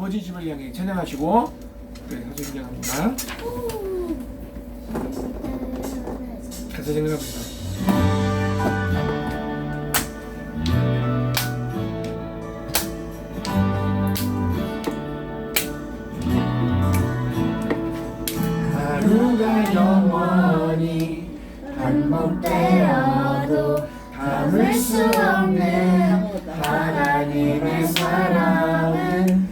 아버지 집을 향해 찬양하시고 네, 사진 등장합니다. 가사 진행합니다. 하루가 영원히 반복되어도 담을 수 없는 하나님의 사랑은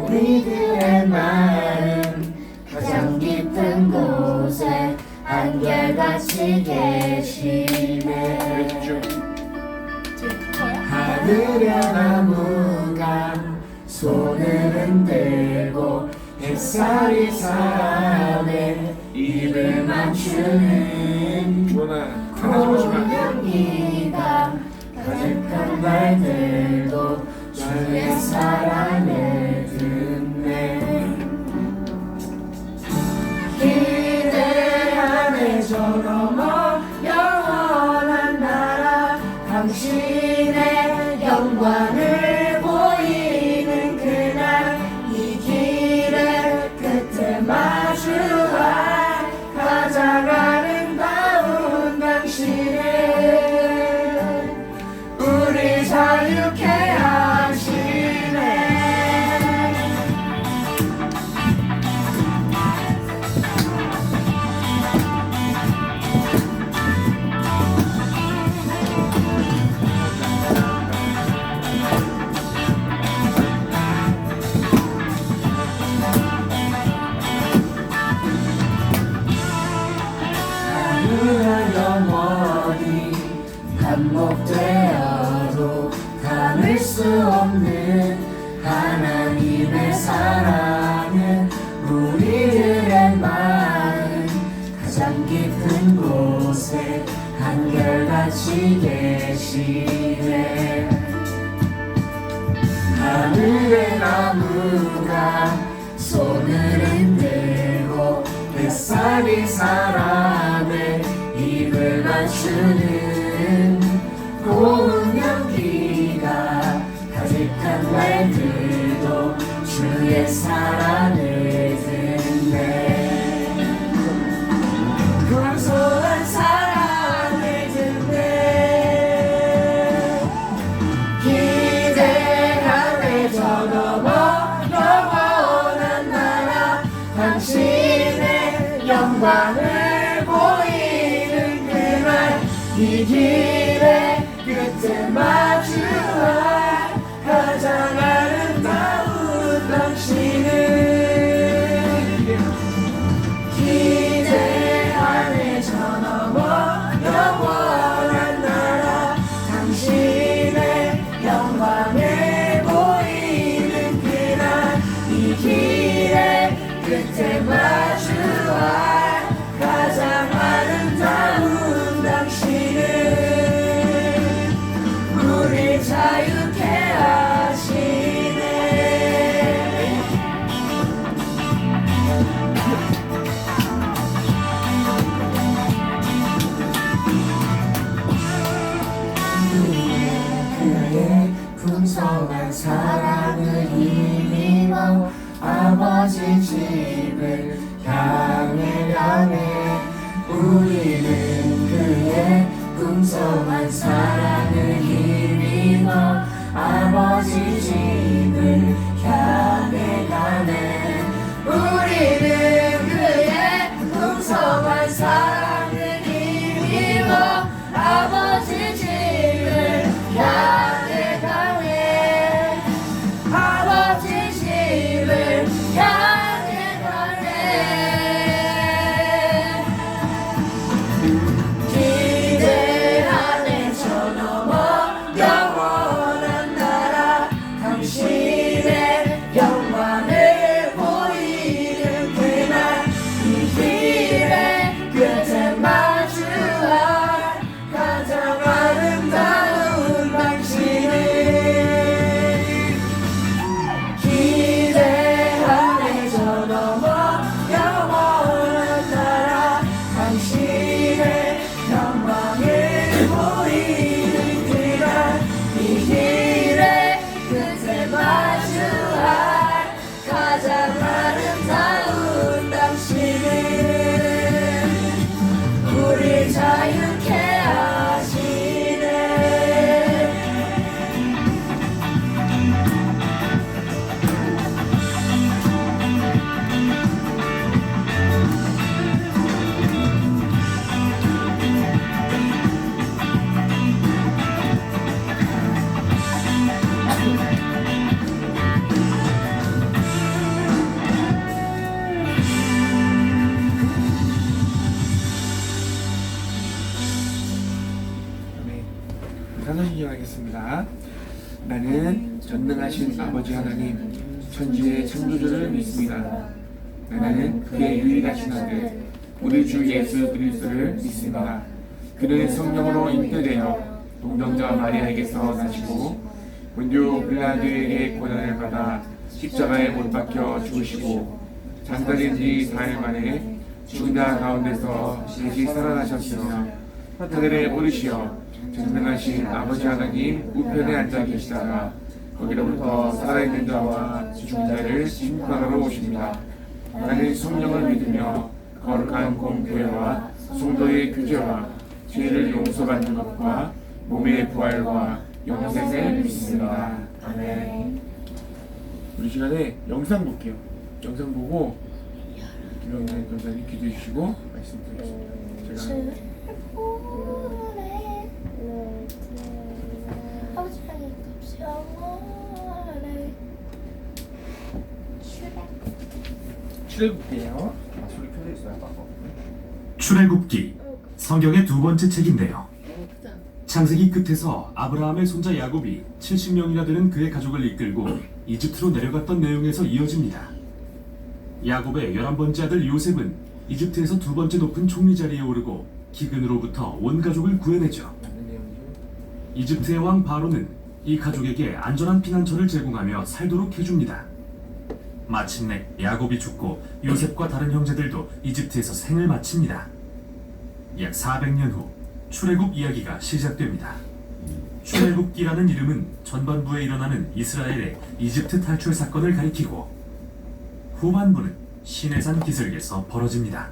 우리들의 마음 가장 깊은 곳에 한결같이 계시네. 하늘의 나무가 손을 흔들고 햇살이 사람의 입을 맞추는 고운 향기가 가득한 말들도 주의 사랑을 듣네. 기대 안에 저 넘어 영원한 나라 당신의 영광을 보이는 그날 이 길의 끝에 마주할 가장 아름다운 당신을 우리 자유케 하시네. 영원히 반복되어도 담을 수 없는 하나님의 사랑은 우리들의 마음 가장 깊은 곳에 한결같이 계시네. 하늘의 나무가 손을 흔들고 햇살이 사람의 입을 맞추는 고운 향기가 가득한 말들도 주의 사랑을 듣네. 고소한 사랑을 듣네. 기대함에 저 넘어 영원한 나라 당신의 영광을 보이는 그날 이 길의 끝에 마주할 가장 아름다운 당신을 기대 안에 저 넘어 영원한 나라 당신의 영광을 보이는 그날 이 길의 끝에 마주할 가장 아름다운 당신을 우리 자유케 하시네. 그의 풍성한 사랑을 힘입어 아버지 집을 향해 가네. 우리는 그의 풍성한 사랑을 힘입어 아버지 집을 향해 가네. 우리는 그의 풍성한 사랑을 힘입어 아버지 집을 향해 가네. 아버지 집을 향해 가네. 기대 안에 저 넘어 나는 전능하신 아버지 하나님, 천지의 창조주를 믿습니다. 나는 그의 유일하신 아들, 우리 주 예수 그리스도를 믿습니다. 그는 성령으로 잉태되어 동정자 마리아에게서 나시고 본디오 빌라도에게 고난을 받아 십자가에 못 박혀 죽으시고 장사된 지 4일 만에 죽은 자 가운데서 다시 살아나셨으며 하늘에 오르시어 전능하신 아버지 하나님 우편에 앉아 계시다가 거기로부터 살아있는 자와 죽은 자를 심판하러 오십니다. 나는 성령을 믿으며 거룩한 공교회와 성도의 교제와 죄를 용서받는 것과 몸의 부활과 영생을 믿습니다. 아멘. 우리 시간에 영상 볼게요. 영상 보고 김영란 전사님 기도해 주시고 말씀 드리겠습니다. 제가 출애굽기예요. 소리 켜져 있어요. 출애굽기 성경의 두 번째 책인데요. 창세기 끝에서 아브라함의 손자 야곱이 70명이나 되는 그의 가족을 이끌고 이집트로 내려갔던 내용에서 이어집니다. 야곱의 11번째 아들 요셉은 이집트에서 두 번째 높은 총리 자리에 오르고 기근으로부터 온 가족을 구해내죠. 이집트의 왕 바로는 이 가족에게 안전한 피난처를 제공하며 살도록 해줍니다. 마침내 야곱이 죽고 요셉과 다른 형제들도 이집트에서 생을 마칩니다. 약 400년 후 출애굽 이야기가 시작됩니다. 출애굽기라는 이름은 전반부에 일어나는 이스라엘의 이집트 탈출 사건을 가리키고 후반부는 시내산 기슭에서 벌어집니다.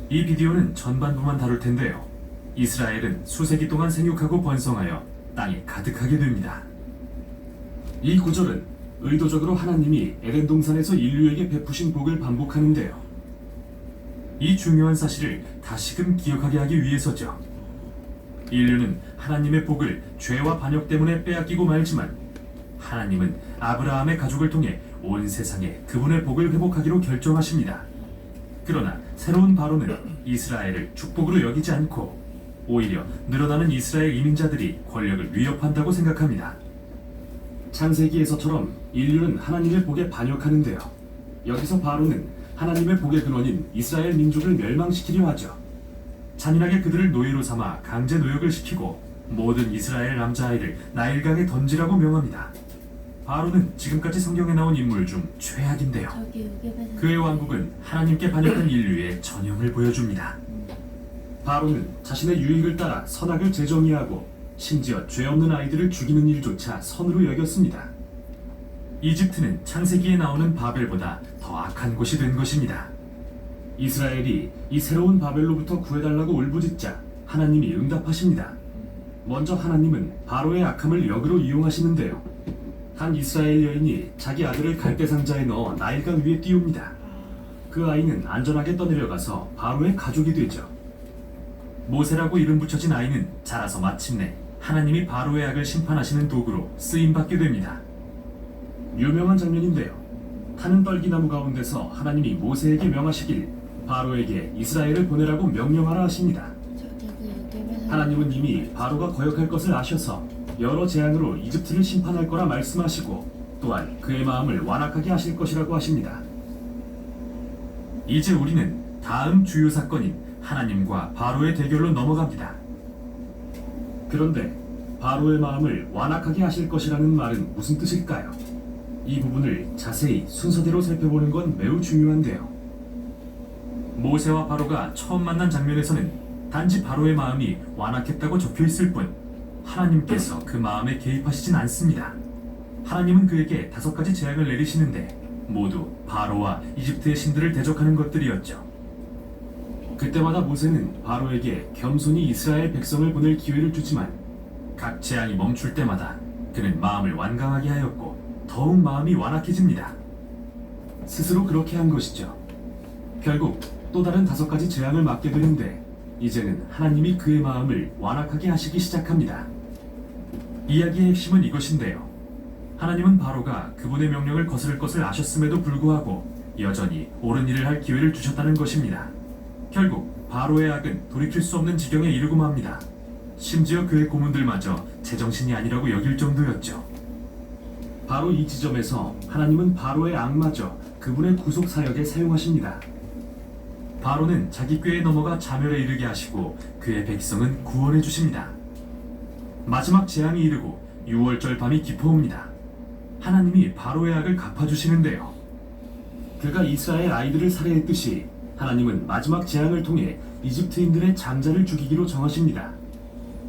이 비디오는 전반부만 다룰 텐데요. 이스라엘은 수세기 동안 생육하고 번성하여 땅에 가득하게 됩니다. 이 구절은 의도적으로 하나님이 에덴 동산에서 인류에게 베푸신 복을 반복하는데요. 이 중요한 사실을 다시금 기억하게 하기 위해서죠. 인류는 하나님의 복을 죄와 반역 때문에 빼앗기고 말지만 하나님은 아브라함의 가족을 통해 온 세상에 그분의 복을 회복하기로 결정하십니다. 그러나 새로운 바로는 이스라엘을 축복으로 여기지 않고 오히려 늘어나는 이스라엘 이민자들이 권력을 위협한다고 생각합니다. 창세기에서처럼 인류는 하나님의 복에 반역하는데요. 여기서 바로는 하나님의 복의 근원인 이스라엘 민족을 멸망시키려 하죠. 잔인하게 그들을 노예로 삼아 강제 노역을 시키고 모든 이스라엘 남자아이를 나일강에 던지라고 명합니다. 바로는 지금까지 성경에 나온 인물 중 최악인데요. 그의 왕국은 하나님께 반역한 인류의 전형을 보여줍니다. 바로는 자신의 유익을 따라 선악을 재정의하고 심지어 죄 없는 아이들을 죽이는 일조차 선으로 여겼습니다. 이집트는 창세기에 나오는 바벨보다 더 악한 곳이 된 것입니다. 이스라엘이 이 새로운 바벨로부터 구해달라고 울부짖자 하나님이 응답하십니다. 먼저 하나님은 바로의 악함을 역으로 이용하시는데요. 한 이스라엘 여인이 자기 아들을 갈대상자에 넣어 나일강 위에 띄웁니다. 그 아이는 안전하게 떠내려가서 바로의 가족이 되죠. 모세라고 이름 붙여진 아이는 자라서 마침내 하나님이 바로의 악을 심판하시는 도구로 쓰임받게 됩니다. 유명한 장면인데요. 타는 떨기나무 가운데서 하나님이 모세에게 명하시길 바로에게 이스라엘을 보내라고 명령하라 하십니다. 하나님은 이미 바로가 거역할 것을 아셔서 여러 재앙으로 이집트를 심판할 거라 말씀하시고 또한 그의 마음을 완악하게 하실 것이라고 하십니다. 이제 우리는 다음 주요 사건인 하나님과 바로의 대결로 넘어갑니다. 그런데 바로의 마음을 완악하게 하실 것이라는 말은 무슨 뜻일까요? 이 부분을 자세히 순서대로 살펴보는 건 매우 중요한데요. 모세와 바로가 처음 만난 장면에서는 단지 바로의 마음이 완악했다고 적혀 있을 뿐 하나님께서 그 마음에 개입하시진 않습니다. 하나님은 그에게 5가지 재앙을 내리시는데 모두 바로와 이집트의 신들을 대적하는 것들이었죠. 그때마다 모세는 바로에게 겸손히 이스라엘 백성을 보낼 기회를 주지만 각 재앙이 멈출 때마다 그는 마음을 완강하게 하였고 더욱 마음이 완악해집니다. 스스로 그렇게 한 것이죠. 결국 또 다른 5가지 재앙을 맞게 되는데 이제는 하나님이 그의 마음을 완악하게 하시기 시작합니다. 이야기의 핵심은 이것인데요. 하나님은 바로가 그분의 명령을 거스를 것을 아셨음에도 불구하고 여전히 옳은 일을 할 기회를 주셨다는 것입니다. 결국 바로의 악은 돌이킬 수 없는 지경에 이르고 맙니다. 심지어 그의 고문들마저 제정신이 아니라고 여길 정도였죠. 바로 이 지점에서 하나님은 바로의 악마저 그분의 구속 사역에 사용하십니다. 바로는 자기 꾀에 넘어가 자멸에 이르게 하시고 그의 백성은 구원해 주십니다. 마지막 재앙이 이르고 6월절 밤이 깊어옵니다. 하나님이 바로의 악을 갚아주시는데요. 그가 이스라엘 아이들을 살해했듯이 하나님은 마지막 재앙을 통해 이집트인들의 장자를 죽이기로 정하십니다.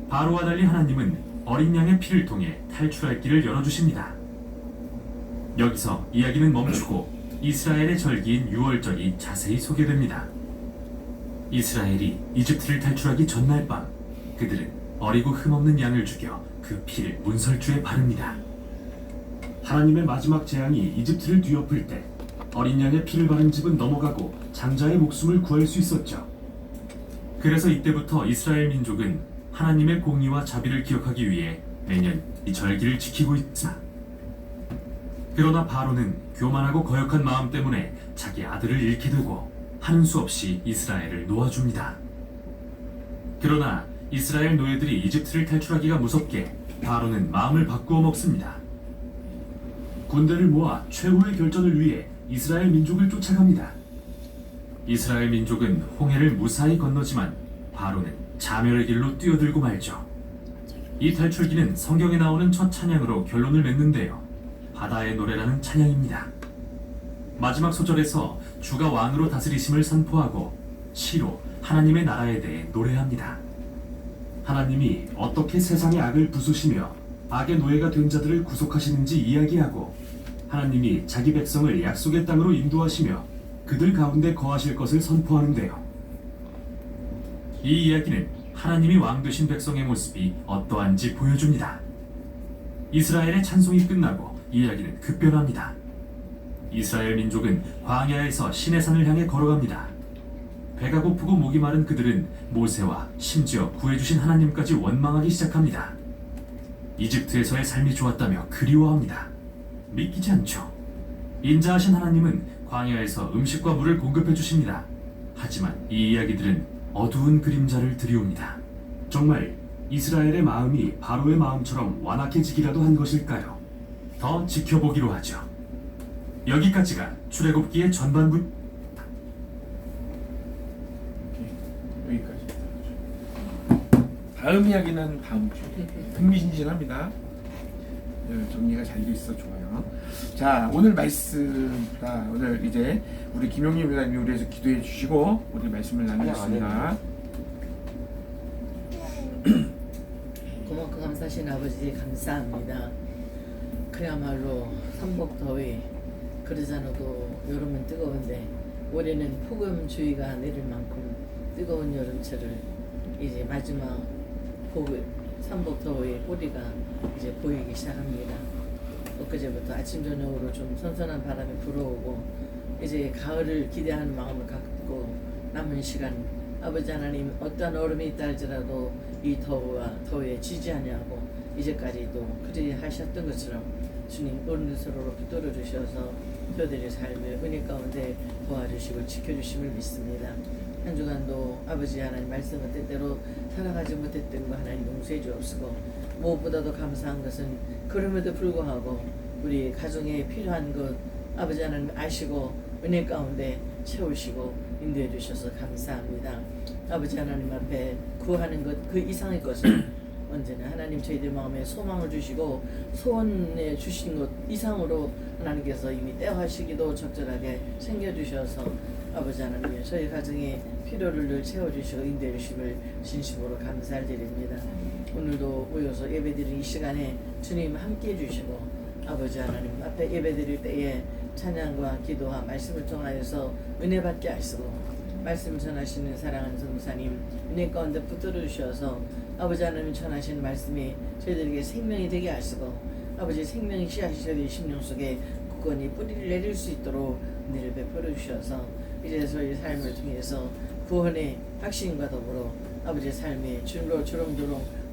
바로와 달리 하나님은 어린 양의 피를 통해 탈출할 길을 열어주십니다. 여기서 이야기는 멈추고 이스라엘의 절기인 6월절이 자세히 소개됩니다. 이스라엘이 이집트를 탈출하기 전날 밤 그들은 어리고 흠없는 양을 죽여 그 피를 문설주에 바릅니다. 하나님의 마지막 재앙이 이집트를 뒤엎을 때 어린 양의 피를 바른 집은 넘어가고 장자의 목숨을 구할 수 있었죠. 그래서 이때부터 이스라엘 민족은 하나님의 공의와 자비를 기억하기 위해 매년 이 절기를 지키고 있습니다. 그러나 바로는 교만하고 거역한 마음 때문에 자기 아들을 잃게 되고 하는 수 없이 이스라엘을 놓아줍니다. 그러나 이스라엘 노예들이 이집트를 탈출하기가 무섭게 바로는 마음을 바꾸어 먹습니다. 군대를 모아 최후의 결전을 위해 이스라엘 민족을 쫓아갑니다. 이스라엘 민족은 홍해를 무사히 건너지만 바로는 자멸의 길로 뛰어들고 말죠. 이 탈출기는 성경에 나오는 첫 찬양으로 결론을 맺는데요. 바다의 노래라는 찬양입니다. 마지막 소절에서 주가 왕으로 다스리심을 선포하고 시로 하나님의 나라에 대해 노래합니다. 하나님이 어떻게 세상의 악을 부수시며 악의 노예가 된 자들을 구속하시는지 이야기하고 하나님이 자기 백성을 약속의 땅으로 인도하시며 그들 가운데 거하실 것을 선포하는데요. 이 이야기는 하나님이 왕 되신 백성의 모습이 어떠한지 보여줍니다. 이스라엘의 찬송이 끝나고 이야기는 급변합니다. 이스라엘 민족은 광야에서 시내산을 향해 걸어갑니다. 배가 고프고 목이 마른 그들은 모세와 심지어 구해주신 하나님까지 원망하기 시작합니다. 이집트에서의 삶이 좋았다며 그리워합니다. 믿기지 않죠. 인자하신 하나님은 광야에서 음식과 물을 공급해 주십니다. 하지만 이 이야기들은 어두운 그림자를 드리웁니다. 정말 이스라엘의 마음이 바로의 마음처럼 완악해지기라도 한 것일까요? 더 지켜보기로 하죠. 여기까지가 출애굽기의 전반부. 여기까지. 다음 이야기는 다음 주에 흥미진진합니다. 정리가 잘 돼 있어 좋아요. 자, 오늘 말씀입니다. 오늘 이제 우리 김용림 회장님이 우리 위해서 기도해 주시고 우리 말씀을 나누겠습니다. 고맙고 감사하신 아버지 감사합니다. 그야말로 삼복더위 그러잖아도 여름은 뜨거운데 올해는 폭염주의가 내릴 만큼 뜨거운 여름철을 이제 마지막 삼복더위의 꼬리가 이제 보이기 시작합니다. 엊그제부터 아침 저녁으로 좀 선선한 바람이 불어오고 이제 가을을 기대하는 마음을 갖고 남은 시간 아버지 하나님 어떠한 얼음이 있다 할지라도 이 더위에 지지 아니하고 이제까지도 그리 하셨던 것처럼 주님 오늘 서로로 붙들어 주셔서 저들의 삶을 은혜 가운데 도와주시고 지켜주심을 믿습니다. 한 주간도 아버지 하나님 말씀을 때때로 살아가지 못했던 거 하나님 용서해 주옵시고 무엇보다도 감사한 것은 그럼에도 불구하고 우리 가정에 필요한 것 아버지 하나님 아시고 은혜 가운데 채우시고 인도해 주셔서 감사합니다. 아버지 하나님 앞에 구하는 것 그 이상의 것을 언제나 하나님 저희들 마음에 소망을 주시고 소원해 주신 것 이상으로 하나님께서 이미 때하시기도 적절하게 챙겨주셔서 아버지 하나님 저희 가정의 필요를 늘 채워주시고 인도해 주심을 진심으로 감사를 드립니다. 오늘도 모여서 예배드리는 이 시간에 주님 함께해 주시고 아버지 하나님 앞에 예배드릴 때에 찬양과 기도와 말씀을 통하여서 은혜 받게 하시고 말씀 전하시는 사랑하는 성도사님 은혜 가운데 붙들어 주셔서 아버지 하나님 전하시는 말씀이 저희들에게 생명이 되게 하시고 아버지 생명이 씨앗이 저희 심령 속에 굳건히 뿌리를 내릴 수 있도록 은혜를 베풀어 주셔서 이제 저희 삶을 통해서 구원의 확신과 더불어 아버지의 삶에 주렁주렁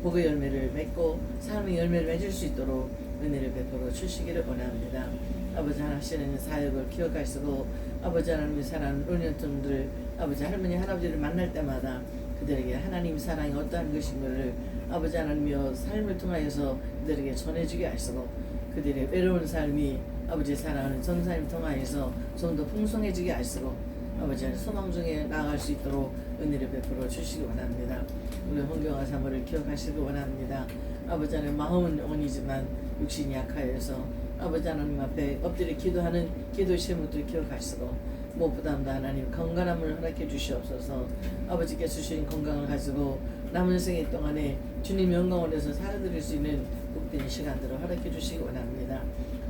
복의 열매를 맺고 삶의 열매를 맺을 수 있도록 은혜를 베풀어 주시기를 원합니다. 아버지 하시는 사역을 기억하시고 아버지 하나님의 사랑하는 은연통들 아버지 할머니 할아버지를 만날 때마다 그들에게 하나님 사랑이 어떠한 것인가를 아버지 하나님이여 삶을 통하여서 그들에게 전해주게 하시고 그들의 외로운 삶이 아버지 사랑하는 전사님 통하여서 좀 더 풍성해지게 하시고 아버지 하나님 소망 중에 나아갈 수 있도록 은혜를 베풀어 주시기 원합니다. 우리 헌경화 사모를 기억하시기 원합니다. 아버지 하나님 마음은 영원이지만 육신이 약하여서 아버지 하나님 앞에 엎드려 기도하는 기도의 제목들을 기억하시고 무엇보다도 하나님 건강함을 허락해 주시옵소서. 아버지께서 주신 건강을 가지고 남은 생애 동안에 주님 영광을 위해서 살아드릴 수 있는 복된 시간들을 허락해 주시기 원합니다.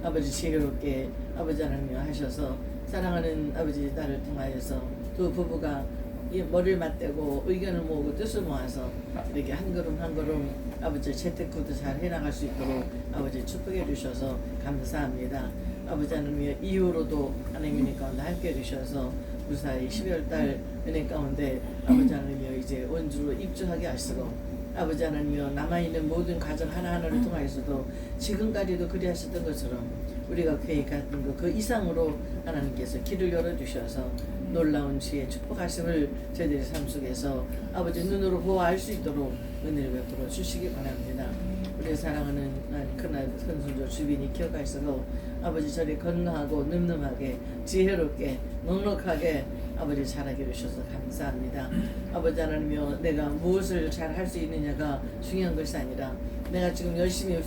아버지 지혜롭게 아버지 하나님 하셔서 사랑하는 아버지 딸을 통하여서 두 부부가 이 머리를 맞대고 의견을 모으고 뜻을 모아서 이렇게 한 걸음 한 걸음 아버지 재테크도 잘 해나갈 수 있도록 아버지 축복해 주셔서 감사합니다. 아버지 하나님 이후로도 하나님 은혜 가운데 함께 해주셔서 무사히 12월달 은혜 가운데 아버지 하나님이여 이제 원주로 입주하게 하시고 아버지 하나님이여 남아있는 모든 가정 하나하나를 통하여서도 지금까지도 그리하셨던 것처럼 우리가 계획했던 것 그 이상으로 하나님께서 길을 열어주셔서 놀라운 지혜 축복하심을 저희들의 삶 속에서 아버지 눈으로 보아할 수 있도록 은혜를 베풀어 주시기 바랍니다. 우리 사랑하는 큰아들 큰손주 주빈이 기억하시고 아버지 저리 건강하고 늠름하게 지혜롭게 넉넉하게 아버지 자라게 해주셔서 감사합니다. 아버지 하나님이여 내가 무엇을 잘 할 수 있느냐가 중요한 것이 아니라 내가 지금 열심히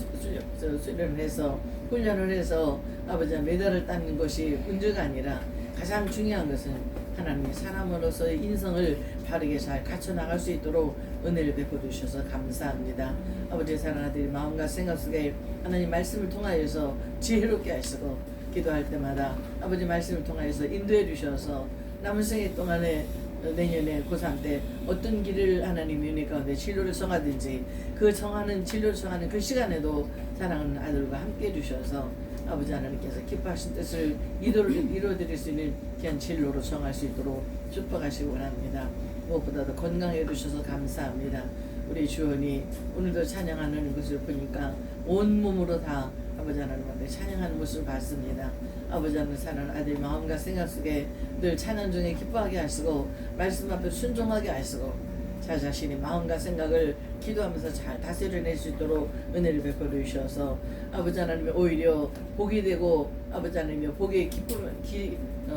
수련을 해서 훈련을 해서 아버지 메달을 따는 것이 문제가 아니라 가장 중요한 것은 하나님이 사람으로서의 인성을 바르게 잘 갖춰나갈 수 있도록 은혜를 베풀어 주셔서 감사합니다. 아버지의 사랑하는 아들이 마음과 생각 속에 하나님 말씀을 통하여서 지혜롭게 하시고 기도할 때마다 아버지 말씀을 통하여서 인도해 주셔서 남은 생애 동안에 내년에 고3 때 어떤 길을 하나님이 은혜 가운데 진로를 정하든지 그 정하는 진로를 정하는 그 시간에도 사랑하는 아들과 함께 해주셔서 아버지 하나님께서 기뻐하신 뜻을 이루어드릴 수 있는 귀한 진로로 정할 수 있도록 축복하시기 원합니다. 무엇보다도 건강해 주셔서 감사합니다. 우리 주원이 오늘도 찬양하는 것을 보니까 온몸으로 다 아버지 하나님 앞에 찬양하는 모습을 봤습니다. 아버지 하나님 사랑하는 아들 마음과 생각 속에 늘 찬양 중에 기뻐하게 하시고 말씀 앞에 순종하게 하시고 자신의 마음과 생각을 기도하면서 잘 다스려낼 수 있도록 은혜를 베풀어 주셔서 아버지 하나님이 오히려 복이 되고 아버지 하나님이 복의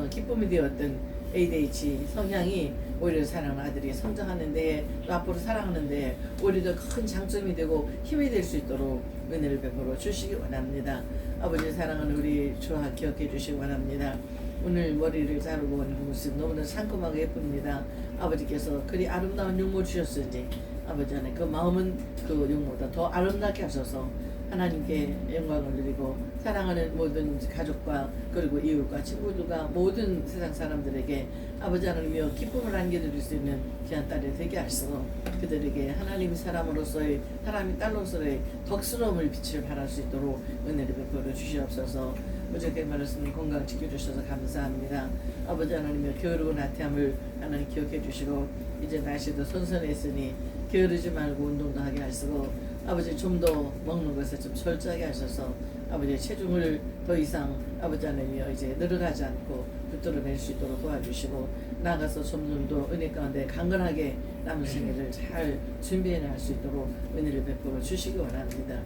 기쁨이 되었던 ADH 성향이 오히려 사랑하는 아들이 성장하는 데에 또 앞으로 살아가는 데에 오히려 더 큰 장점이 되고 힘이 될 수 있도록 은혜를 베풀어 주시기 원합니다. 아버지 사랑하는 우리 조화 기억해 주시기 원합니다. 오늘 머리를 자르고 오는 모습 너무나 상큼하고 예쁩니다. 아버지께서 그리 아름다운 용모 주셨으니 아버지 안에 그 마음은 그 용모보다 더 아름답게 하셔서 하나님께 영광을 드리고 사랑하는 모든 가족과 그리고 이웃과 친구들과 모든 세상 사람들에게 아버지 하나님이여 기쁨을 안겨드릴 수 있는 귀한 딸이 되게 하시고 그들에게 하나님 사람으로서의 사람이 딸로서의 덕스러움을 빛을 발할 수 있도록 은혜를 베풀어 주시옵소서. 무지하게 말씀을 건강 지켜주셔서 감사합니다. 아버지 하나님이여 게으르고 나태함을 하나님 기억해 주시고 이제 날씨도 선선했으니 게으르지 말고 운동도 하게 하시고 아버지 좀 더 먹는 것에 좀 철저하게 하셔서 아버지의 체중을 더 이상 아버지 하나님이여 이제 늘어가지 않고 붙들어낼 수 있도록 도와주시고 나아가서 점점 더 은혜 가운데 강건하게 남은 생애를 잘 준비해 나갈 수 있도록 은혜를 베풀어 주시기 원합니다.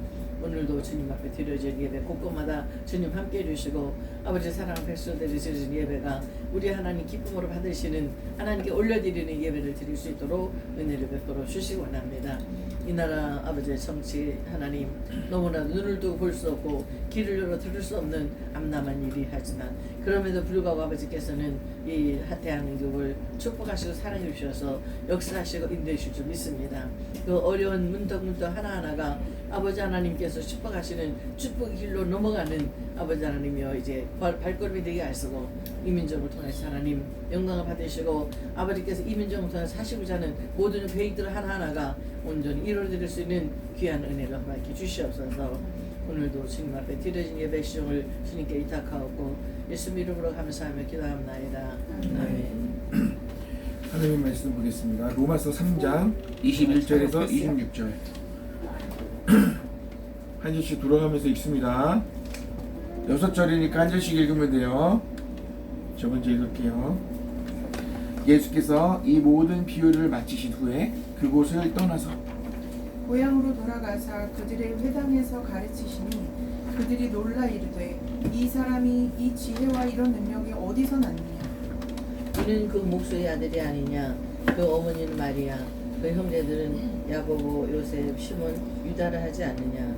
오늘도 주님 앞에 드려질 예배 곳곳마다 주님 함께 해주시고 아버지 사랑하는 백성들이 드리는 예배가 우리 하나님 기쁨으로 받으시는 하나님께 올려드리는 예배를 드릴 수 있도록 은혜를 베풀어 주시기 원합니다. 이 나라 아버지의 정치 하나님 너무나 눈을 두고 볼 수 없고 귀를 열어 들을 수 없는 암담한 일이 하지만 그럼에도 불구하고 아버지께서는 이 대한민국을 축복하시고 사랑해 주셔서 역사하시고 인도해 주실 줄 믿습니다. 그 어려운 문턱문턱 하나하나가 아버지 하나님께서 축복하시는 축복의 길로 넘어가는 아버지 하나님이여 이제 발걸음이 되게 하시고 이 민족을 통해서 하나님 영광을 받으시고 아버지께서 이 민족을 통해서 사시고자 하는 모든 계획들 하나하나가 온전히 이루어질 수 있는 귀한 은혜를 허락해 주시옵소서. 오늘도 주님 앞에 드려진 예배 시종을 주님께 의탁하옵고 예수 이름으로 감사하며 기도합나이다. 아멘. 하나님 말씀 보겠습니다. 로마서 3장 21절에서 26절 한 절씩 돌아가면서 읽습니다. 6절이니까 한 절씩 읽으면 돼요. 저 먼저 읽을게요. 예수께서 이 모든 비유를 마치신 후에 그곳을 떠나서 고향으로 돌아가사 그들의 회당에서 가르치시니 그들이 놀라 이르되 이 사람이 이 지혜와 이런 능력이 어디서 났느냐. 이는 그 목수의 아들이 아니냐. 그 어머니는 마리아, 그 형제들은 야고보, 요셉, 시몬, 유다라 하지 않느냐.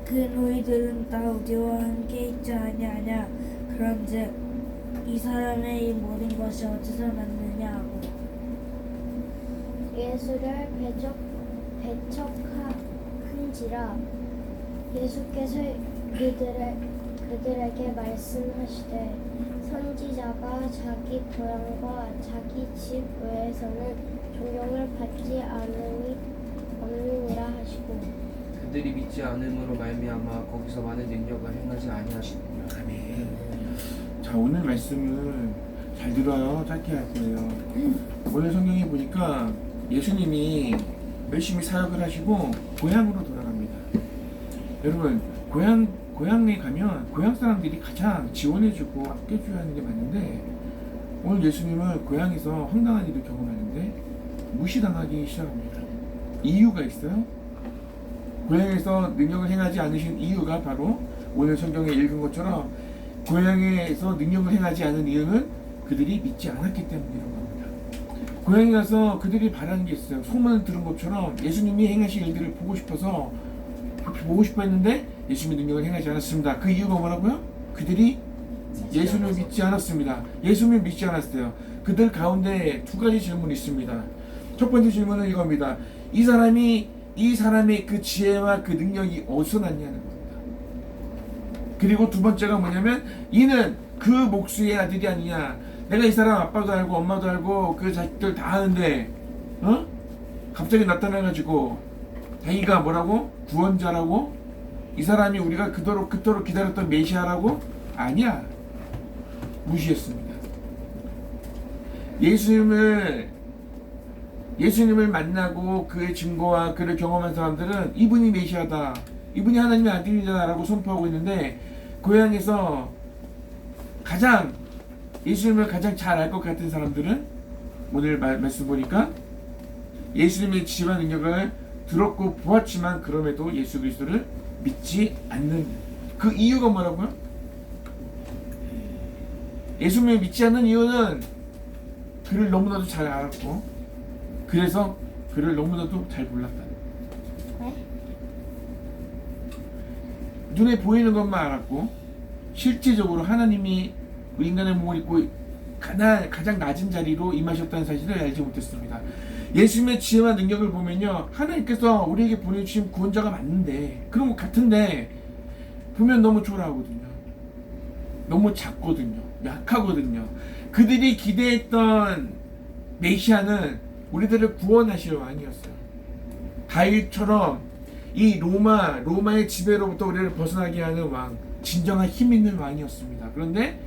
그 너희들은 다 우리와 함께 있지 아니하냐. 그런즉 이 사람의 이 모든 것이 어디서 났느냐 하고 예수를 배척한지라. 예수께서 그들에게 말씀하시되 선지자가 자기 고향과 자기 집 외에서는 존경을 받지 않음이 없느니라 하시고 그들이 믿지 않음으로 말미암아 거기서 많은 능력을 행하지 아니하시느냐. 아멘. 자, 오늘 말씀은 잘 들어요. 짧게 할 거예요. 오늘 성경에 보니까 예수님이 열심히 사역을 하시고 고향으로 돌아갑니다. 여러분, 고향에 가면 고향 사람들이 가장 지원해주고 아껴줘야 하는 게 맞는데, 오늘 예수님은 고향에서 황당한 일을 경험하는데 무시당하기 시작합니다. 이유가 있어요. 고향에서 능력을 행하지 않으신 이유가 바로 오늘 성경에 읽은 것처럼 고향에서 능력을 행하지 않은 이유는 그들이 믿지 않았기 때문이라고 합니다. 고향에 가서 그들이 바라는 게 있어요. 소문을 들은 것처럼 예수님이 행하신 일들을 보고 싶어 했는데 예수님이 능력을 행하지 않았습니다. 그 이유가 뭐라고요? 그들이 예수님을 믿지 않았습니다. 예수님을 믿지 않았어요. 그들 가운데 두 가지 질문이 있습니다. 첫 번째 질문은 이겁니다. 이 사람의 그 지혜와 그 능력이 어디서 났냐는 겁니다. 그리고 두 번째가 뭐냐면, 이는 그 목수의 아들이 아니냐. 내가 이 사람 아빠도 알고 엄마도 알고 그 자식들 다 아는데 갑자기 나타나가지고 자기가 뭐라고? 구원자라고? 이 사람이 우리가 그토록 기다렸던 메시아라고? 아니야. 무시했습니다. 예수님을 만나고 그의 증거와 그를 경험한 사람들은 이분이 메시아다, 이분이 하나님의 아들이다 라고 선포하고 있는데, 고향에서 예수님을 가장 잘 알 것 같은 사람들은 오늘 말씀 보니까 예수님의 지혜와 능력을 들었고 보았지만 그럼에도 예수 그리스도를 믿지 않는 그 이유가 뭐라고요? 예수님을 믿지 않는 이유는 그를 너무나도 잘 알았고, 그래서 그를 너무나도 잘 몰랐다. 네? 눈에 보이는 것만 알았고, 실제적으로 하나님이 인간의 몸을 입고 가장 낮은 자리로 임하셨다는 사실을 알지 못했습니다. 예수님의 지혜와 능력을 보면요, 하나님께서 우리에게 보내주신 구원자가 맞는데, 그런 것 같은데 보면 너무 초라하거든요. 너무 작거든요. 약하거든요. 그들이 기대했던 메시아는 우리들을 구원하실 왕이었어요. 다윗처럼 이 로마의 지배로부터 우리를 벗어나게 하는 왕, 진정한 힘 있는 왕이었습니다. 그런데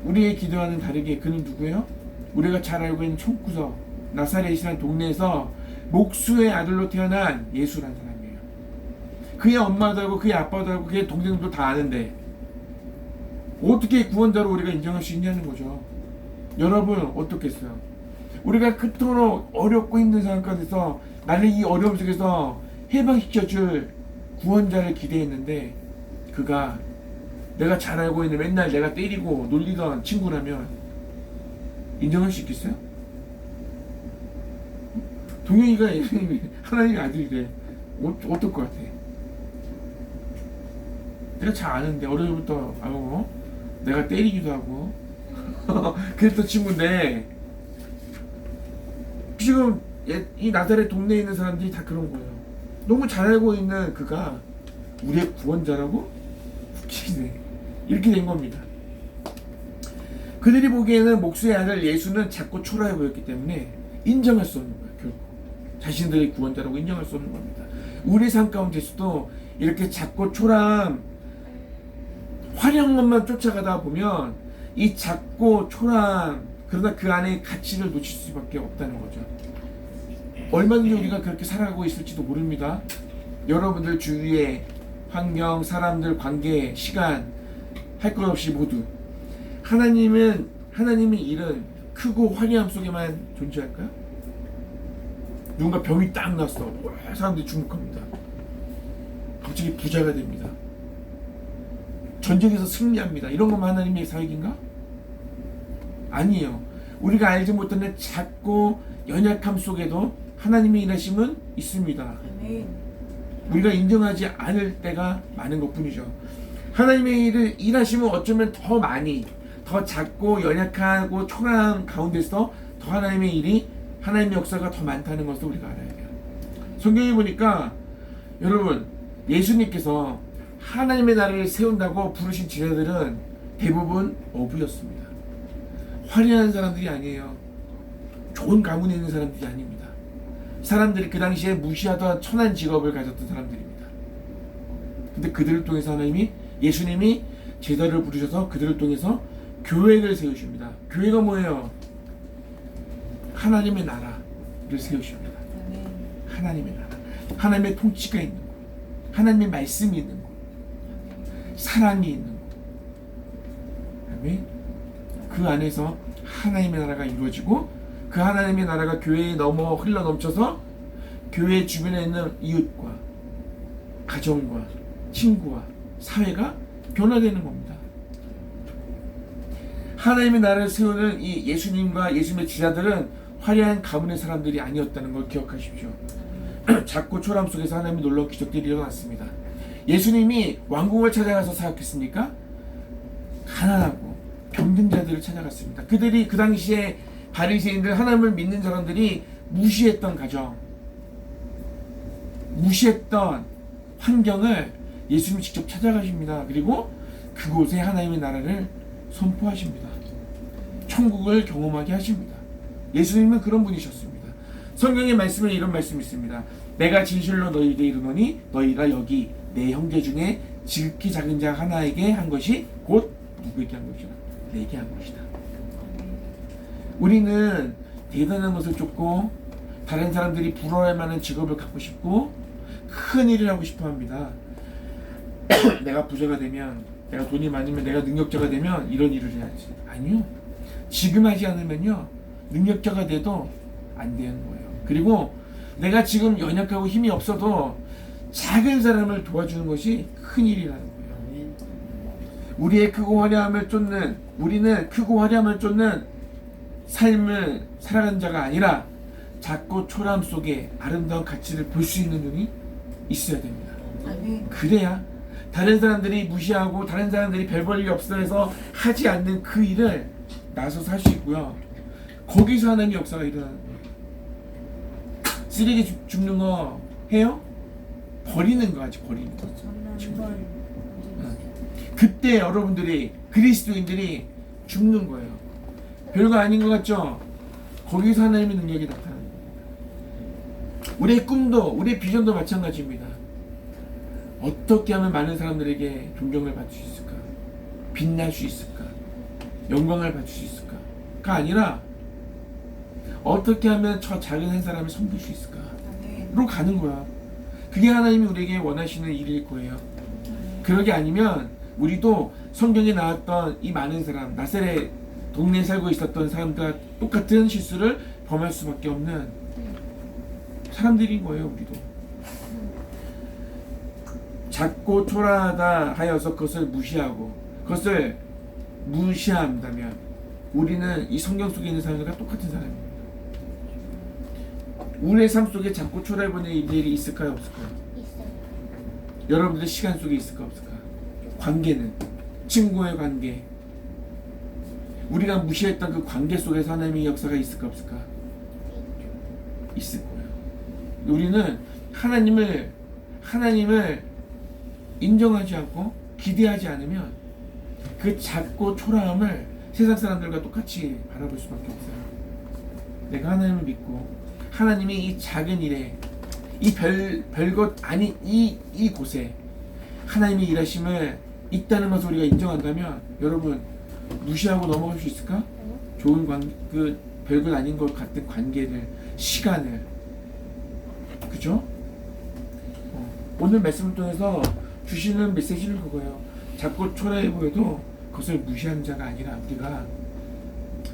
우리의 기도와는 다르게 그는 누구예요? 우리가 잘 알고 있는 총구석 나사렛이라는 동네에서 목수의 아들로 태어난 예수라는 사람이에요. 그의 엄마도 알고 그의 아빠도 알고 그의 동생도 다 아는데 어떻게 구원자로 우리가 인정할 수 있냐는 거죠. 여러분 어떻겠어요? 우리가 그토록 어렵고 힘든 상황 가운데서 나를 이 어려움 속에서 해방시켜줄 구원자를 기대했는데, 그가 내가 잘 알고 있는 맨날 내가 때리고 놀리던 친구라면 인정할 수 있겠어요? 동영이가 예수님이 하나님의 아들이래. 어떨 것 같아? 내가 잘 아는데 어려서부터 내가 때리기도 하고 그랬던 친구인데, 지금 이 나사렛 동네에 있는 사람들이 다 그런 거예요. 너무 잘 알고 있는 그가 우리의 구원자라고? 웃기네. 이렇게 된 겁니다. 그들이 보기에는 목수의 아들 예수는 작고 초라해 보였기 때문에 인정할 수 없는 거예요. 결국 자신들의 구원자라고 인정할 수 없는 겁니다. 우리 삶 가운데서도 이렇게 작고 초라한 화려한 것만 쫓아가다 보면 이 작고 초라한, 그러나 그 안에 가치를 놓칠 수밖에 없다는 거죠. 얼마든지 우리가 그렇게 살아가고 있을지도 모릅니다. 여러분들 주위의 환경, 사람들, 관계, 시간 할 것 없이 모두 하나님의 일은 크고 화려함 속에만 존재할까요? 누군가 병이 딱 났어. 와, 사람들이 주목합니다. 갑자기 부자가 됩니다. 전쟁에서 승리합니다. 이런 것만 하나님의 사역인가? 아니에요. 우리가 알지 못하는 작고 연약함 속에도 하나님의 일하심은 있습니다. 아멘. 우리가 인정하지 않을 때가 많은 것뿐이죠. 하나님의 일을 일하시면 어쩌면 더 많이, 더 작고 연약하고 초라한 가운데서 더 하나님의 일이, 하나님의 역사가 더 많다는 것을 우리가 알아야 돼요. 성경에 보니까 여러분, 예수님께서 하나님의 나라를 세운다고 부르신 제자들은 대부분 어부였습니다. 화려한 사람들이 아니에요. 좋은 가문에 있는 사람들이 아닙니다. 사람들이 그 당시에 무시하던 천한 직업을 가졌던 사람들입니다. 근데 그들을 통해서 하나님이, 예수님이 제자를 부르셔서 그들을 통해서 교회를 세우십니다. 교회가 뭐예요? 하나님의 나라를 세우십니다. 아멘. 하나님의 나라, 하나님의 통치가 있는 곳, 하나님의 말씀이 있는 곳, 사랑이 있는 곳. 아멘. 그 안에서 하나님의 나라가 이루어지고, 그 하나님의 나라가 교회에 넘어 흘러 넘쳐서 교회 주변에 있는 이웃과 가정과 친구와 사회가 변화되는 겁니다. 하나님의 나라를 세우는 이 예수님과 예수님의 제자들은 화려한 가문의 사람들이 아니었다는 걸 기억하십시오. 작고 초람 속에서 하나님이 놀라운 기적들이 일어났습니다. 예수님이 왕궁을 찾아가서 사역했습니까? 가난하고 병든 자들을 찾아갔습니다. 그들이 그 당시에 바리새인들, 하나님을 믿는 사람들이 무시했던 가정, 무시했던 환경을 예수님이 직접 찾아가십니다. 그리고 그곳에 하나님의 나라를 선포하십니다. 천국을 경험하게 하십니다. 예수님은 그런 분이셨습니다. 성경의 말씀에 이런 말씀이 있습니다. 내가 진실로 너희에게 이르노니 너희가 여기 내 형제 중에 지극히 작은 자 하나에게 한 것이 곧 누구에게 한 것이라? 내게 한 것이다. 우리는 대단한 것을 쫓고 다른 사람들이 부러워할 만한 직업을 갖고 싶고 큰 일을 하고 싶어 합니다. 내가 부자가 되면, 내가 돈이 많으면, 내가 능력자가 되면 이런 일을 해야지. 아니요. 지금 하지 않으면요, 능력자가 돼도 안 되는 거예요. 그리고 내가 지금 연약하고 힘이 없어도 작은 사람을 도와주는 것이 큰 일이라는 거예요. 아멘. 우리의 크고 화려함을 쫓는, 우리는 크고 화려함을 쫓는 삶을 살아가는 자가 아니라 작고 초라함 속에 아름다운 가치를 볼 수 있는 눈이 있어야 됩니다. 아멘. 그래야 다른 사람들이 무시하고 다른 사람들이 별 볼 일이 없어 해서 하지 않는 그 일을 나서서 할 수 있고요. 거기서 하나님의 역사가 일어나는 거예요. 쓰레기 줍는 거 해요? 버리는 거 하지, 버리는 거. 저는 한번 그때 여러분들이, 그리스도인들이 죽는 거예요. 별거 아닌 것 같죠? 거기서 하나님의 능력이 나타나는 겁니다. 우리의 꿈도, 우리의 비전도 마찬가지입니다. 어떻게 하면 많은 사람들에게 존경을 받을 수 있을까? 빛날 수 있을까? 영광을 받을 수 있을까?가 아니라 어떻게 하면 저 작은 한 사람을 섬길 수 있을까? 로 가는 거야. 그게 하나님이 우리에게 원하시는 일일 거예요. 그러게 아니면 우리도 성경에 나왔던 이 많은 사람, 나사렛 동네에 살고 있었던 사람들과 똑같은 실수를 범할 수밖에 없는 사람들인 거예요. 우리도 작고 초라하다 하여서 그것을 무시하고 그것을 무시한다면 우리는 이 성경 속에 있는 사람들과 똑같은 사람입니다. 우리의 삶 속에 작고 초라해 보이는 일들이 있을까요, 없을까요? 있어요. 여러분들 시간 속에 있을까, 없을까? 관계는, 친구의 관계, 우리가 무시했던 그 관계 속에서 하나님의 역사가 있을까, 없을까? 있을 거예요. 우리는 하나님을 인정하지 않고 기대하지 않으면 그 작고 초라함을 세상 사람들과 똑같이 바라볼 수밖에 없어요. 내가 하나님을 믿고 하나님이 이 작은 일에, 이 별것 아닌 이 곳에 하나님이 일하심을 있다는 것을 우리가 인정한다면 여러분 무시하고 넘어갈 수 있을까? 좋은 그 별것 아닌 것 같은 관계를, 시간을, 그죠? 오늘 말씀을 통해서 주시는 메시지는 그거예요. 작고 초라해 보여도 그것을 무시하는 자가 아니라 우리가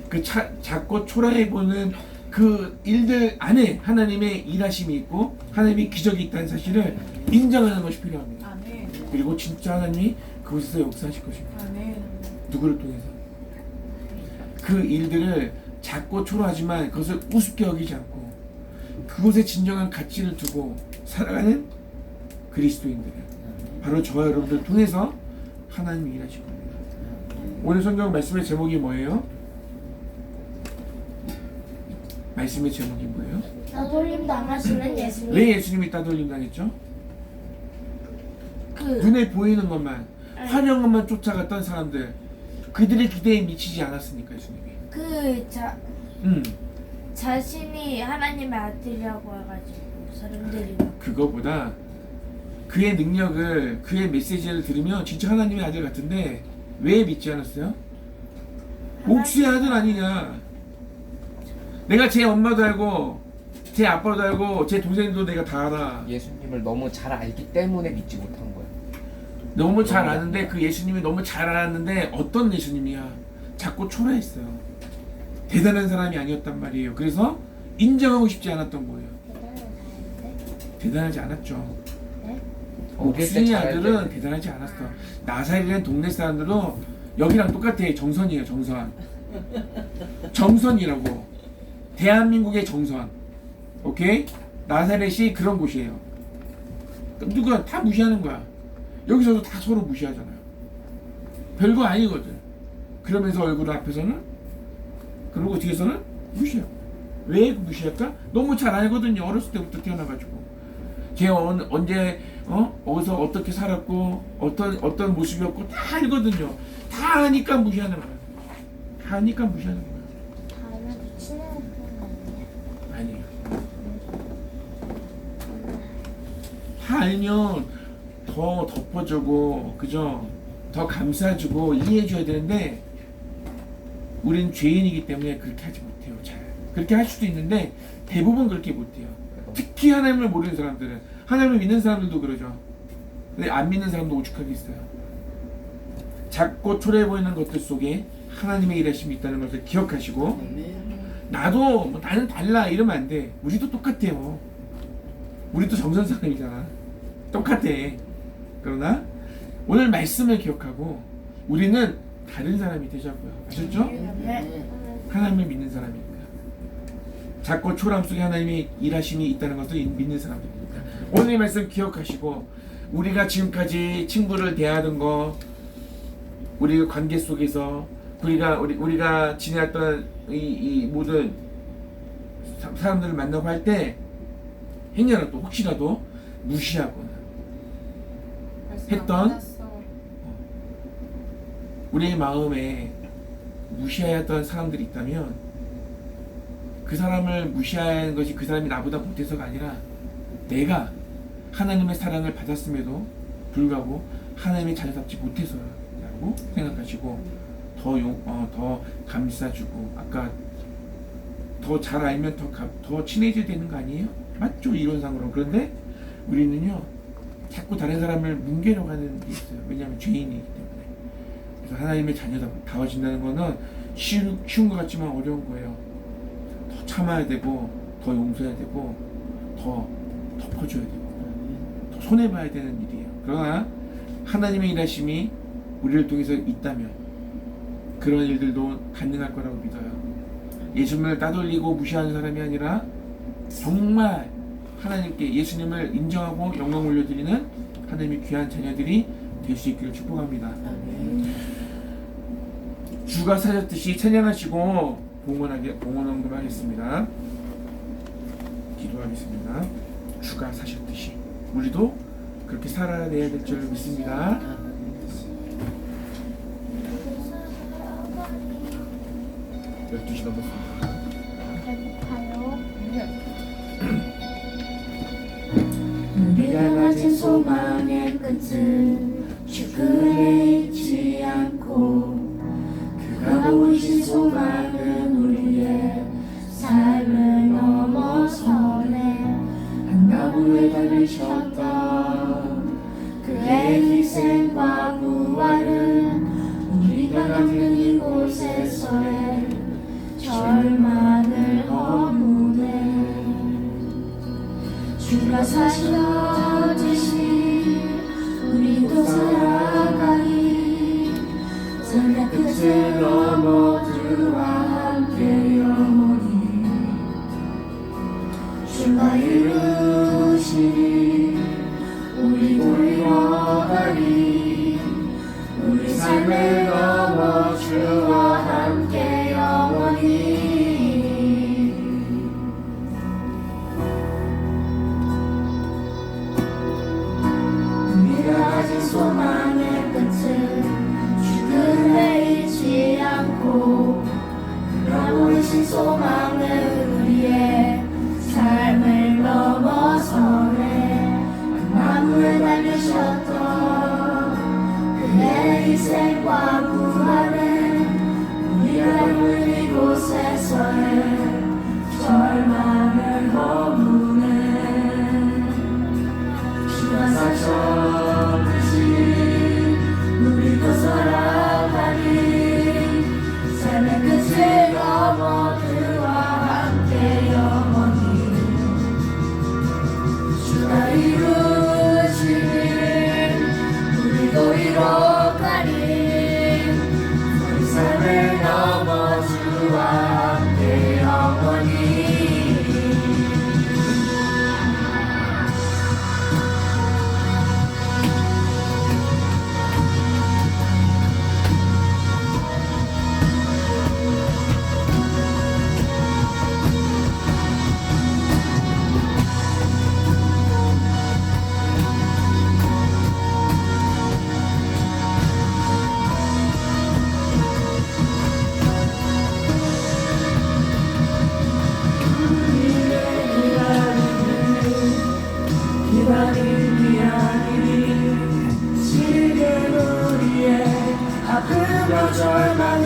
그 작고 초라해 보는 그 일들 안에 하나님의 일하심이 있고 하나님의 기적이 있다는 사실을 인정하는 것이 필요합니다. 아멘. 그리고 진짜 하나님이 그곳에서 역사하실 것입니다. 아멘. 누구를 통해서 그 일들을 작고 초라하지만 그것을 우습게 여기지 않고 그곳에 진정한 가치를 두고 살아가는 그리스도인들, 바로 저와 여러분들 통해서 하나님이 일하실 겁니다. 오늘 성경 말씀의 제목이 뭐예요? 말씀의 제목이 뭐예요? 따돌림 당하시는 예수님. 왜 예수님이 따돌림 당했죠? 그 눈에 보이는 것만, 화려한 것만 쫓아갔던 사람들, 그들의 기대에 미치지 않았으니까 예수님이. 자신이 하나님의 아들이라고 해가지고 사람들이 막 그거보다 그의 능력을, 그의 메시지를 들으면 진짜 하나님의 아들 같은데 왜 믿지 않았어요? 옥수의 아들 아니냐? 내가 제 엄마도 알고 제 아빠도 알고 제 동생도 내가 다 알아. 예수님을 너무 잘 알기 때문에 믿지 못한 거예요. 너무 잘 아는데 그 예수님이 너무 잘 알았는데 어떤 예수님이야? 자꾸 초라했어요. 대단한 사람이 아니었단 말이에요. 그래서 인정하고 싶지 않았던 거예요. 대단하지 않았죠. 네? 옥순이 아들은 대단하지 않았어. 나사렛이라는 동네 사람들도 여기랑 똑같아. 정선이에요. 정선. 정선이라고. 대한민국의 정선. 오케이? 나사렛이 그런 곳이에요. 누가 다 무시하는 거야. 여기서도 다 서로 무시하잖아요. 별거 아니거든. 그러면서 얼굴 앞에서는, 그리고 뒤에서는 무시해요. 왜 무시할까? 너무 잘 알거든요. 어렸을 때부터 태어나가지고. 걔 언제 어디서 어떻게 살았고 어떤 모습이었고 다 알거든요. 다 아니까 무시하는 거야. 다 아니까 무시하는 거야. 다음에 친한 분 아니야? 아니에요. 다 알면 더 덮어주고, 그죠? 더 감싸주고 이해해줘야 되는데 우린 죄인이기 때문에 그렇게 하지 못해요. 잘 그렇게 할 수도 있는데 대부분 그렇게 못해요. 특히 하나님을 모르는 사람들은, 하나님을 믿는 사람들도 그러죠. 근데 안 믿는 사람도 오죽하게 있어요. 작고 초라해 보이는 것들 속에 하나님의 일하심이 있다는 것을 기억하시고, 나도 뭐 나는 달라 이러면 안 돼. 우리도 똑같아요. 우리도 정선 사람이잖아. 똑같아. 그러나 오늘 말씀을 기억하고 우리는 다른 사람이 되자고요. 아셨죠? 하나님을 믿는 사람이니까. 작고 초라함 속에 하나님의 일하심이 있다는 것을 믿는 사람들입니다. 오늘 이 말씀 기억하시고, 우리가 지금까지 친구를 대하던 거, 우리 관계 속에서 우리가 지내왔던 이 모든 사람들을 만나고 할 때 행여라도 혹시라도 무시하거나 말씀 안 했던 받았어. 우리의 마음에 무시하였던 사람들이 있다면, 그 사람을 무시하는 것이 그 사람이 나보다 못해서가 아니라 내가 하나님의 사랑을 받았음에도 불구하고 하나님의 자녀답지 못해서라고 생각하시고 더 감싸주고, 아까 더 잘 알면 더 친해져야 되는 거 아니에요? 맞죠? 이론상으로. 그런데 우리는요 자꾸 다른 사람을 뭉개려고 하는 게 있어요. 왜냐하면 죄인이기 때문에. 그래서 하나님의 자녀다워진다는 거는 쉬운 것 같지만 어려운 거예요. 더 참아야 되고, 더 용서해야 되고, 더 덮어줘야 되고, 더 손해봐야 되는 일이에요. 그러나 하나님의 일하심이 우리를 통해서 있다면 그런 일들도 가능할 거라고 믿어요. 예수님을 따돌리고 무시하는 사람이 아니라 정말 하나님께 예수님을 인정하고 영광 올려드리는 하나님의 귀한 자녀들이 될 수 있기를 축복합니다. 주가 사셨듯이 찬양하시고 봉헌 헌금하겠습니다. 기도하겠습니다. 주가 사셨듯이 우리도 그렇게 살아야 될 줄 믿습니다. 12시 넘었습니다. 배고파요. 우리가 가진 소망의 끝은 죽음에 있지 않고, 그가 보이신 소망은 우리의 삶을 넘어서네. 한가운데 달리셨던 그의 희생과 부활은 우리가 가는 이곳에서의 절망을 허무네. 주가 사셔지시 우리도 살아가리. 삶의 끝을 넘어 주와 함께 영원히. 주가 이루시니 우리도 이뤄가리. 우리 삶을 넘어 주와 함께 영원히. 우리가 가진 소망의 끝은 죽음에 있지 않고 그가 보이신 소망은 우리의 삶을 넘어서네. 만물을 달리셨던 그의 희생과 부활은 우리가 있는 이곳에서의 절망을 허무네. 주가 사셨듯이 우리도 살아가리. 삶의 끝을 넘어 그와 함께 영원히. 주가 이루시니 우리도 이뤄가리. 우리 삶을 넘어 주와 함께 영원히. 기다림이 아니니 지금 우리의 아픔과 절망은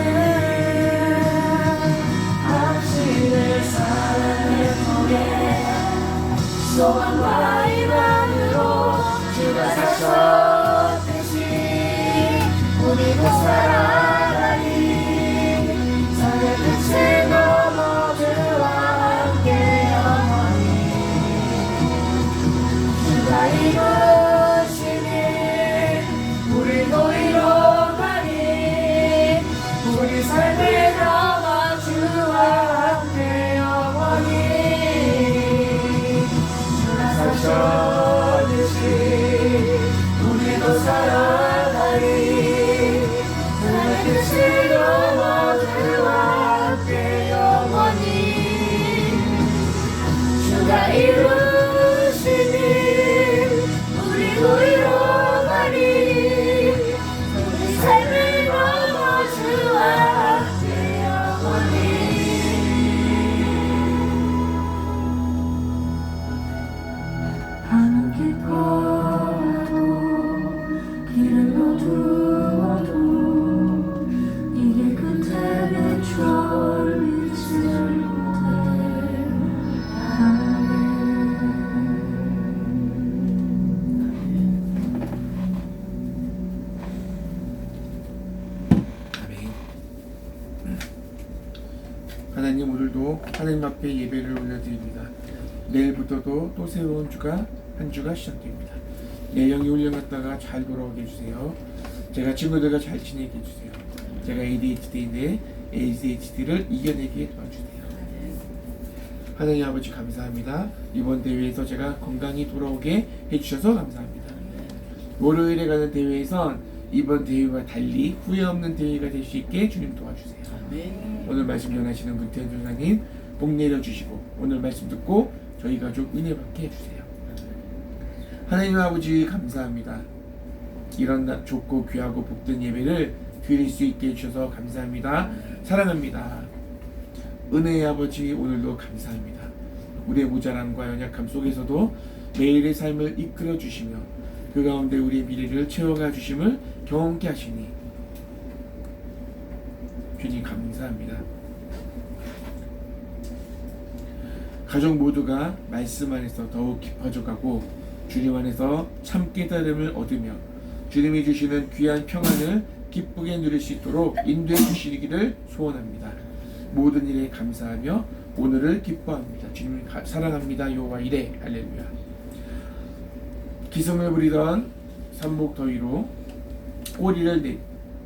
당신의 사랑의 폭에 소망과 희망으로 주가 사셨듯이 우리도 살아가리. 삶의 끝을 넘어 주와 함께 영원히. 주가 이루시니 우리도 이뤄가리. 우리 삶을 넘어 주와 함께 영원히. 주가 사셨듯이 우리도 살아가리. 삶의 끝을 넘어 주와 함께 영원히. 주가 이루시니 우리도 이뤄가리. 우리 삶을 넘어 주와 함께 영원히. 밤은 깊어도 길을 어두워도 이 길 끝에 비춰올 빛을 하나님, 오늘도 하나님 앞에 예배를 올려드립니다. 내일부터도 또 새로운 한 주가 시작됩니다. 내 영이 훈련갔다가 잘 돌아오게 해주세요. 제가 친구들과 잘 지내게 해주세요. 제가 ADHD인데 ADHD를 이겨내게 도와주세요. 하나님 아버지 감사합니다. 이번 대회에서 제가 건강히 돌아오게 해주셔서 감사합니다. 월요일에 가는 대회에선 이번 대회와 달리 후회 없는 대회가 될 수 있게 주님 도와주세요. 오늘 말씀 전하시는 문태현 전사님 복 내려주시고 오늘 말씀 듣고 저희 가족 은혜 받게 해주세요. 하나님 아버지 감사합니다. 이런 좋고 귀하고 복된 예배를 드릴 수 있게 해주셔서 감사합니다. 사랑합니다. 은혜의 아버지 오늘도 감사합니다. 우리의 모자람과 연약함 속에서도 매일의 삶을 이끌어 주시며 그 가운데 우리의 미래를 채워가 주심을 경험케 하시니 주님 감사합니다. 가족 모두가 말씀 안에서 더욱 깊어져 가고 주님 안에서 참 깨달음을 얻으며 주님이 주시는 귀한 평안을 기쁘게 누릴 수 있도록 인도해 주시기를 소원합니다. 모든 일에 감사하며 오늘을 기뻐합니다. 주님을 사랑합니다. 여호와 이레. 할렐루야. 기승을 부리던 삼복 더위로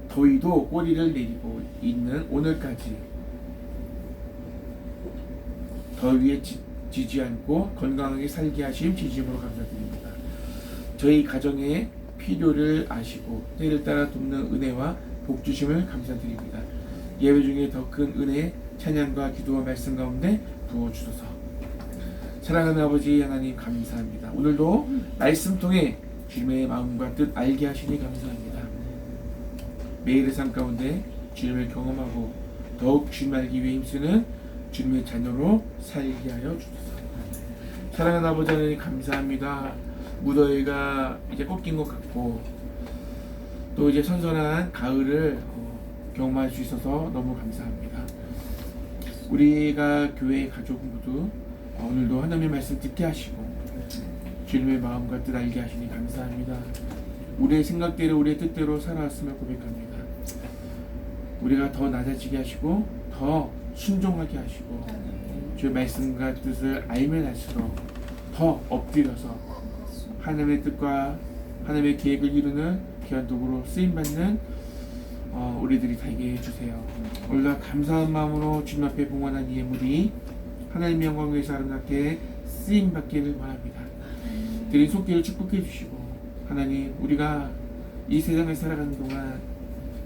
더위도 꼬리를 내리고 있는 오늘까지 더위에 지지 않고 건강하게 살게 하심 진심으로 감사드립니다. 저희 가정의 필요를 아시고 때를 따라 돕는 은혜와 복 주심을 감사드립니다. 예배 중에 더 큰 은혜, 찬양과 기도와 말씀 가운데 부어주소서. 사랑하는 아버지 하나님 감사합니다. 오늘도 말씀 통해 주님의 마음과 뜻 알게 하시니 감사합니다. 매일의 삶 가운데 주님을 경험하고 더욱 주님 알기 위해 힘쓰는 주님의 자녀로 살게 하여 주소서. 사랑하는 아버지 하나님 감사합니다. 무더위가 이제 꺾인 것 같고 또 이제 선선한 가을을 경험할 수 있어서 너무 감사합니다. 우리가 교회 가족 모두 오늘도 하나님의 말씀 듣게 하시고 주님의 마음과 뜻 알게 하시니 감사합니다. 우리의 생각대로 우리의 뜻대로 살아왔음을 고백합니다. 우리가 더 낮아지게 하시고 더 순종하게 하시고 주의 말씀과 뜻을 알면 알수록 더 엎드려서 하나님의 뜻과 하나님의 계획을 이루는 귀한 도구로 쓰임받는 우리들이 되게 해주세요. 오늘도 감사한 마음으로 주님 앞에 봉헌한 이 예물이 하나님의 영광을 위해서 아름답게 쓰임받기를 원합니다. 드린 속죄를 축복해 주시고 하나님 우리가 이 세상을 살아가는 동안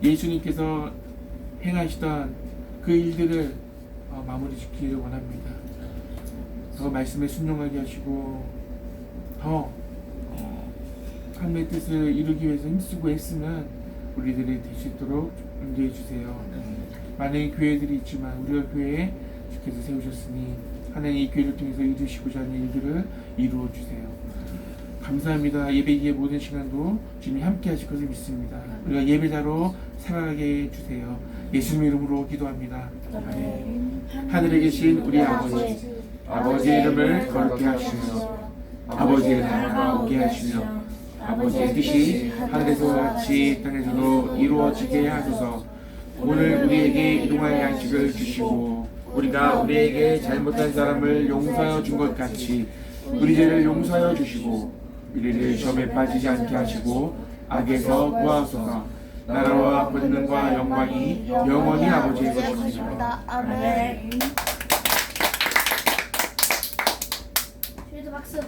예수님께서 행하시던 그 일들을 마무리 짓기를 원합니다. 더 말씀에 순종하게 하시고 더 하나님의 뜻을 이루기 위해서 힘쓰고 애쓰는 우리들이 될 수 있도록 인도해 주세요. 많은 교회들이 있지만 우리가 교회에 주께서 세우셨으니 하나님 이 교회를 통해서 이루시고자 하는 일들을 이루어 주세요. 감사합니다. 예배기의 모든 시간도 주님이 함께 하실 것을 믿습니다. 우리가 예배자로 살아가게 해주세요. 예수님 이름으로 기도합니다. 아멘. 하늘에 계신 우리 아버지의 이름을 거룩히 하시며 아버지의 나라가 오게 하시며 아버지의 뜻이 하늘에서 같이 땅에서도 이루어지게 하소서. 오늘 우리에게 일용할 양식을 주시고 우리가 우리에게 잘못한 사람을 용서하여 준 것 같이 우리 죄를 용서하여 주시고 우리를 시험에 빠지지 않게 하시고 악에서 구하소서. 나라와 권능과 영광이 영원히 아버지의 것입니다. 아멘. 박수.